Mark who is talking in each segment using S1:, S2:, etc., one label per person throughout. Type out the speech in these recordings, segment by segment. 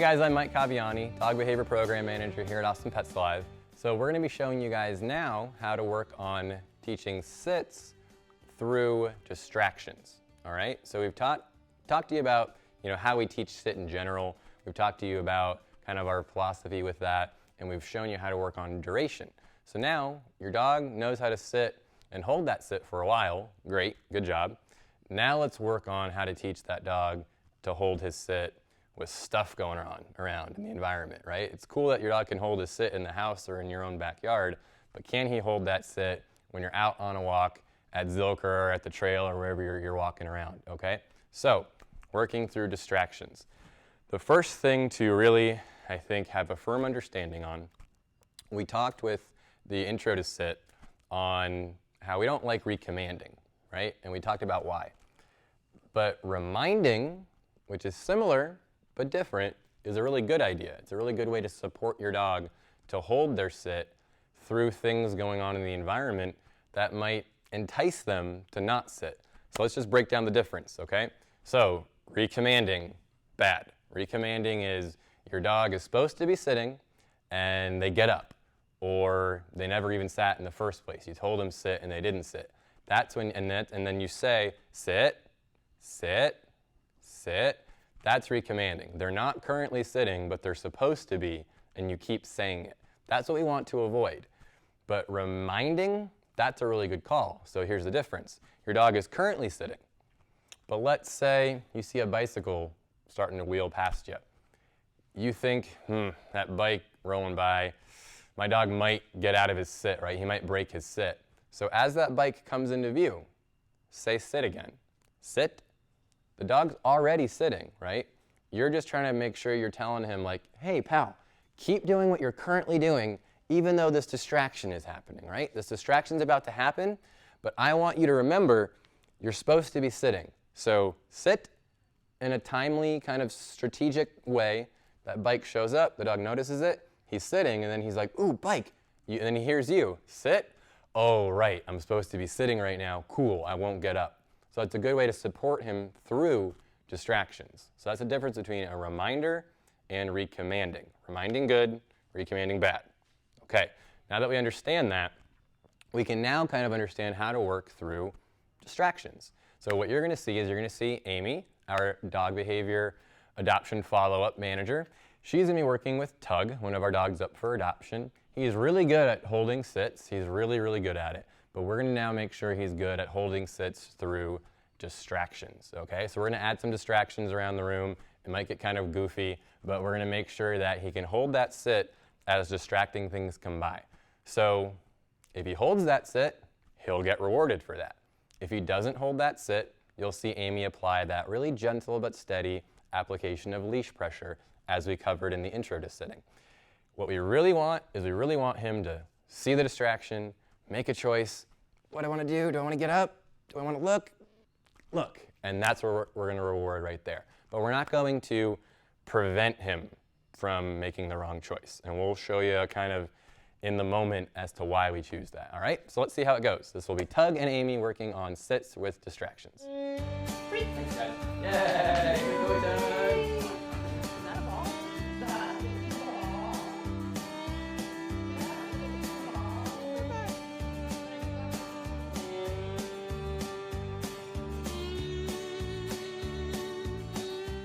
S1: Hey guys, I'm Mike Caviani, Dog Behavior Program Manager here at Austin Pets Live. So we're going to be showing you guys now how to work on teaching sits through distractions. All right, so we've talked to you about how we teach sit in general. We've talked to you about kind of our philosophy with that, and we've shown you how to work on duration. So now your dog knows how to sit and hold that sit for a while. Great, good job. Now let's work on how to teach that dog to hold his sit with stuff going on around in the environment, right? It's cool that your dog can hold his sit in the house or in your own backyard, but can he hold that sit when you're out on a walk at Zilker or at the trail or wherever you're walking around, okay? So, working through distractions. The first thing to really, I think, have a firm understanding on, we talked with the intro to sit on how we don't like recommanding, right? And we talked about why. But reminding, which is similar but different, is a really good idea. It's a really good way to support your dog to hold their sit through things going on in the environment that might entice them to not sit. So let's just break down the difference, okay? So, recommanding, bad. Recommanding is your dog is supposed to be sitting and they get up, or they never even sat in the first place. You told them sit and they didn't sit. That's when, and then you say, sit, sit, sit. That's recommanding. They're not currently sitting, but they're supposed to be, and you keep saying it. That's what we want to avoid. But reminding, that's a really good call. So here's the difference. Your dog is currently sitting, but let's say you see a bicycle starting to wheel past you. You think, that bike rolling by, my dog might get out of his sit, right? He might break his sit. So as that bike comes into view, say sit again. Sit. The dog's already sitting, right? You're just trying to make sure you're telling him like, hey pal, keep doing what you're currently doing even though this distraction is happening, right? This distraction's about to happen, but I want you to remember you're supposed to be sitting. So sit in a timely kind of strategic way. That bike shows up, the dog notices it, he's sitting, and then he's like, ooh, bike. And then he hears you, sit. Oh, right, I'm supposed to be sitting right now. Cool, I won't get up. So it's a good way to support him through distractions. So that's the difference between a reminder and recommanding. Reminding good, recommanding bad. Okay, now that we understand that, we can now kind of understand how to work through distractions. So what you're going to see is you're going to see Amy, our dog behavior adoption follow-up manager. She's going to be working with Tug, one of our dogs up for adoption. He's really good at holding sits. He's really, really good at it. But we're going to now make sure he's good at holding sits through distractions, okay? So we're going to add some distractions around the room. It might get kind of goofy, but we're going to make sure that he can hold that sit as distracting things come by. So if he holds that sit, he'll get rewarded for that. If he doesn't hold that sit, you'll see Amy apply that really gentle but steady application of leash pressure as we covered in the intro to sitting. What we really want is we really want him to see the distraction, make a choice. What do I want to do? Do I want to get up? Do I want to look? Look. And that's where we're going to reward right there. But we're not going to prevent him from making the wrong choice. And we'll show you kind of in the moment as to why we choose that. All right? So let's see how it goes. This will be Tug and Amy working on sits with distractions. Thanks, guys. Yay! Good boy, Tug.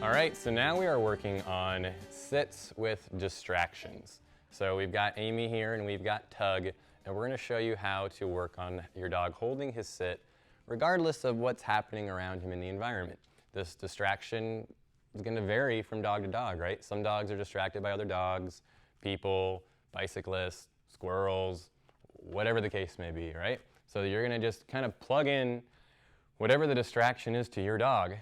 S1: All right, so now we are working on sits with distractions. So we've got Amy here and we've got Tug, and we're going to show you how to work on your dog holding his sit regardless of what's happening around him in the environment. This distraction is going to vary from dog to dog, right? Some dogs are distracted by other dogs, people, bicyclists, squirrels, whatever the case may be, right? So you're going to just kind of plug in whatever the distraction is to your dog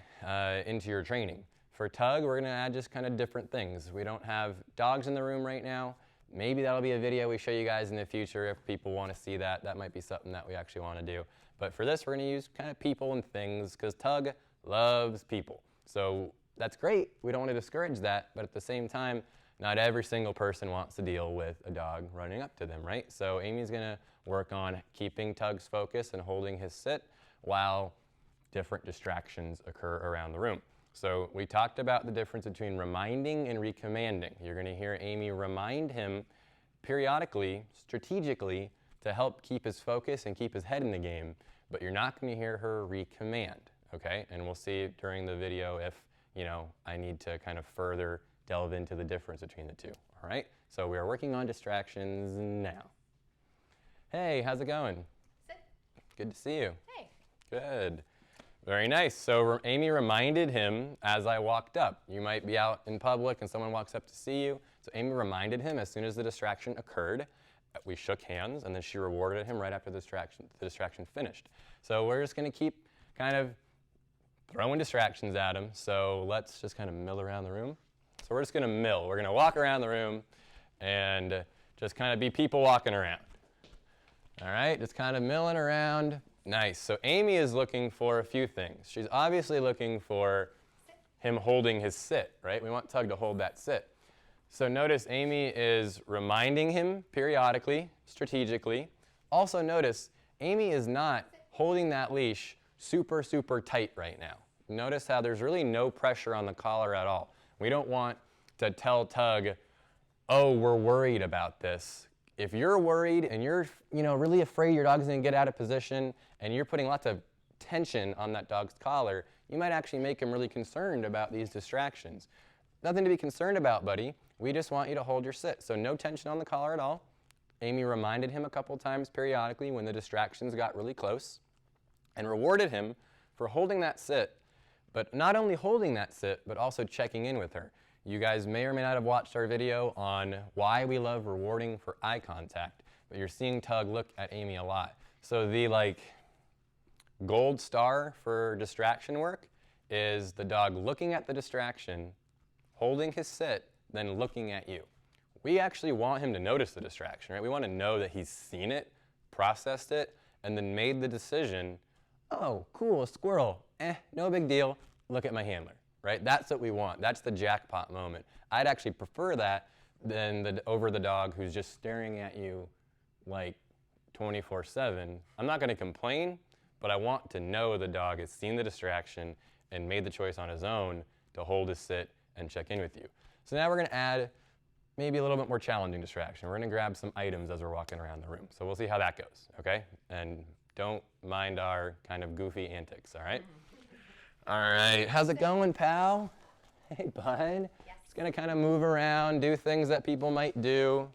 S1: into your training. For Tug, we're going to add just kind of different things. We don't have dogs in the room right now. Maybe that'll be a video we show you guys in the future if people want to see that. That might be something that we actually want to do. But for this, we're going to use kind of people and things because Tug loves people. So that's great. We don't want to discourage that. But at the same time, not every single person wants to deal with a dog running up to them, right? So Amy's going to work on keeping Tug's focus and holding his sit while different distractions occur around the room. So we talked about the difference between reminding and recommanding. You're going to hear Amy remind him periodically, strategically, to help keep his focus and keep his head in the game, but you're not going to hear her recommand, okay? And we'll see during the video if, I need to kind of further delve into the difference between the two, all right? So we are working on distractions now. Hey, how's it going?
S2: Sit.
S1: Good to see you.
S2: Hey.
S1: Good. Very nice. So Amy reminded him as I walked up. You might be out in public and someone walks up to see you. So Amy reminded him as soon as the distraction occurred. We shook hands, and then she rewarded him right after the distraction finished. So we're just going to keep kind of throwing distractions at him. So let's just kind of mill around the room. So we're just going to mill. We're going to walk around the room and just kind of be people walking around. All right, just kind of milling around. Nice. So Amy is looking for a few things. She's obviously looking for him holding his sit, right? We want Tug to hold that sit. So notice Amy is reminding him periodically, strategically. Also notice Amy is not holding that leash super, super tight right now. Notice how there's really no pressure on the collar at all. We don't want to tell Tug, oh, we're worried about this. If you're worried and you're really afraid your dog's going to get out of position and you're putting lots of tension on that dog's collar, you might actually make him really concerned about these distractions. Nothing to be concerned about, buddy. We just want you to hold your sit. So no tension on the collar at all. Amy reminded him a couple times periodically when the distractions got really close and rewarded him for holding that sit, but not only holding that sit, but also checking in with her. You guys may or may not have watched our video on why we love rewarding for eye contact, but you're seeing Tug look at Amy a lot. So the gold star for distraction work is the dog looking at the distraction, holding his sit, then looking at you. We actually want him to notice the distraction, right? We want to know that he's seen it, processed it, and then made the decision, oh, cool, a squirrel, no big deal, look at my handler. Right? That's what we want. That's the jackpot moment. I'd actually prefer that than over the dog who's just staring at you like 24/7. I'm not going to complain, but I want to know the dog has seen the distraction and made the choice on his own to hold his sit and check in with you. So now we're going to add maybe a little bit more challenging distraction. We're going to grab some items as we're walking around the room. So we'll see how that goes, okay? And don't mind our kind of goofy antics, all right? All right, how's it going, pal? Hey, bud.
S2: Yes.
S1: Just gonna kind of move around, do things that people might do.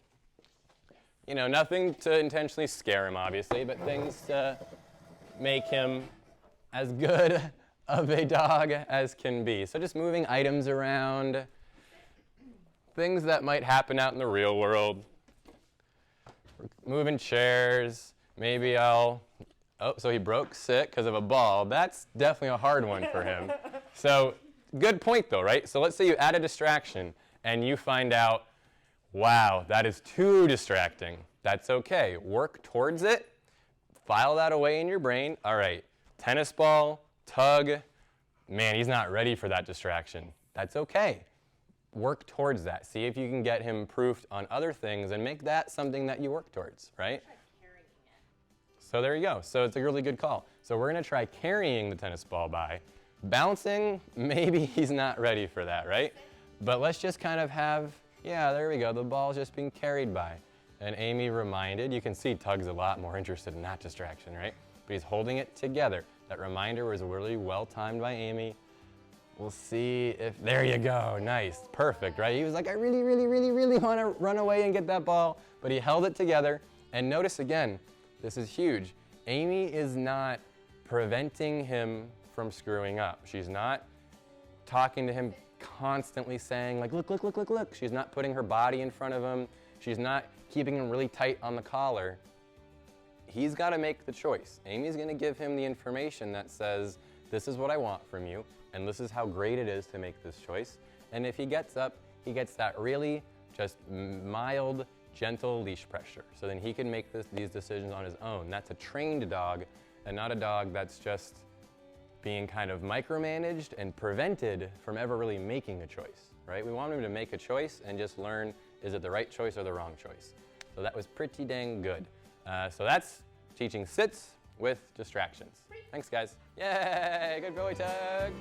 S1: Nothing to intentionally scare him, obviously, but things to make him as good of a dog as can be. So just moving items around, things that might happen out in the real world. Moving chairs, maybe oh, so he broke sit because of a ball. That's definitely a hard one for him. So good point though, right? So let's say you add a distraction and you find out, wow, that is too distracting. That's okay. Work towards it. File that away in your brain. All right, tennis ball, Tug. Man, he's not ready for that distraction. That's okay. Work towards that. See if you can get him proofed on other things and make that something that you work towards, right? So there you go. So it's a really good call. So we're going to try carrying the tennis ball by. Bouncing, maybe he's not ready for that, right? But let's just kind of have, yeah, there we go. The ball's just being carried by. And Amy reminded, you can see Tug's a lot more interested in that distraction, right? But he's holding it together. That reminder was really well timed by Amy. We'll see if, there you go, nice, perfect, right? He was like, I really, really, really, really want to run away and get that ball, but he held it together. And notice again, this is huge. Amy is not preventing him from screwing up. She's not talking to him constantly saying like, look, look, look, look, look. She's not putting her body in front of him. She's not keeping him really tight on the collar. He's got to make the choice. Amy's going to give him the information that says, this is what I want from you, and this is how great it is to make this choice. And if he gets up, he gets that really just mild, gentle leash pressure. So then he can make these decisions on his own. That's a trained dog and not a dog that's just being kind of micromanaged and prevented from ever really making a choice, right? We want him to make a choice and just learn, is it the right choice or the wrong choice? So that was pretty dang good. So that's teaching sits with distractions. Thanks, guys. Yay, good boy, Tug.